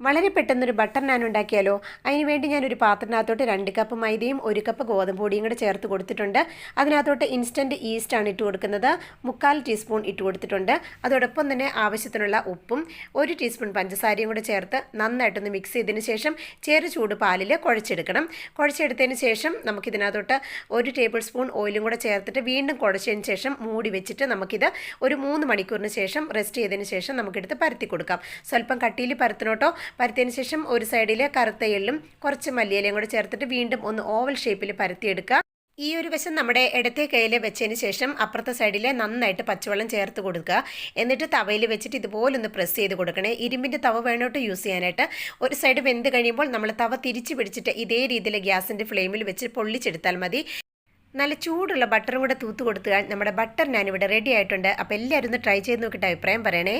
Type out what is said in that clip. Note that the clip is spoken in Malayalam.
വളരെ പെട്ടെന്നൊരു ബട്ടർ നാൻ ഉണ്ടാക്കിയാലോ? അതിനുവേണ്ടി ഞാനൊരു പാത്രത്തിനകത്തോട്ട് 2 കപ്പ് മൈദയും 1 കപ്പ് ഗോതമ്പ് പൊടിയും കൂടെ ചേർത്ത് കൊടുത്തിട്ടുണ്ട്. അതിനകത്തോട്ട് ഇൻസ്റ്റൻറ്റ് ഈസ്റ്റാണ് ഇട്ട് കൊടുക്കുന്നത്. 3/4 ടീസ്പൂൺ ഇട്ട് കൊടുത്തിട്ടുണ്ട്. അതോടൊപ്പം തന്നെ ആവശ്യത്തിനുള്ള ഉപ്പും 1 ടീസ്പൂൺ പഞ്ചസാരയും കൂടെ ചേർത്ത് നന്നായിട്ടൊന്ന് മിക്സ് ചെയ്തതിന് ശേഷം ചെറു ചൂട് പാലിൽ കുഴച്ചെടുക്കണം. കുഴച്ചെടുത്തതിന് ശേഷം നമുക്കിതിനകത്തോട്ട് 1 ടേബിൾ സ്പൂൺ ഓയിലും കൂടെ ചേർത്തിട്ട് വീണ്ടും കുഴച്ചതിന് ശേഷം മൂടി വെച്ചിട്ട് നമുക്കിത് ഒരു 3 മണിക്കൂറിന് ശേഷം റെസ്റ്റ് ചെയ്തതിന് ശേഷം നമുക്കെടുത്ത് പരത്തി കൊടുക്കാം. സ്വല്പം കട്ടിയിൽ പരത്തണോട്ടോ. പരത്തിയതിന് ശേഷം ഒരു സൈഡിൽ കറുത്ത എള്ളും കുറച്ച് മല്ലിയിലയും കൂടെ ചേർത്തിട്ട് വീണ്ടും ഒന്ന് ഓവൽ ഷേപ്പിൽ പരത്തിയെടുക്കുക. ഈ ഒരു വശം നമ്മുടെ ഇടത്തെ കയ്യിൽ വെച്ചതിന് ശേഷം അപ്പുറത്തെ സൈഡിൽ നന്നായിട്ട് പച്ചവെള്ളം ചേർത്ത് കൊടുക്കുക. എന്നിട്ട് തവയിൽ വെച്ചിട്ട് ഇതുപോലൊന്ന് പ്രസ് ചെയ്ത് കൊടുക്കണേ. ഇരുമ്പിൻ്റെ തവ വേണോട്ട് യൂസ് ചെയ്യാനായിട്ട്. ഒരു സൈഡ് വെന്ത് കഴിയുമ്പോൾ നമ്മൾ തവ തിരിച്ച് പിടിച്ചിട്ട് ഇതേ രീതിയിൽ ഗ്യാസിൻ്റെ ഫ്ലെയിമിൽ വെച്ച് പൊള്ളിച്ചെടുത്താൽ മതി. നല്ല ചൂടുള്ള ബട്ടറും കൂടെ തൂത്ത് കൊടുത്താൽ നമ്മുടെ ബട്ടർ നാൻ ഇവിടെ റെഡി ആയിട്ടുണ്ട്. അപ്പോൾ എല്ലാവരും ഒന്ന് ട്രൈ ചെയ്ത് നോക്കിയിട്ട് അഭിപ്രായം പറയണേ.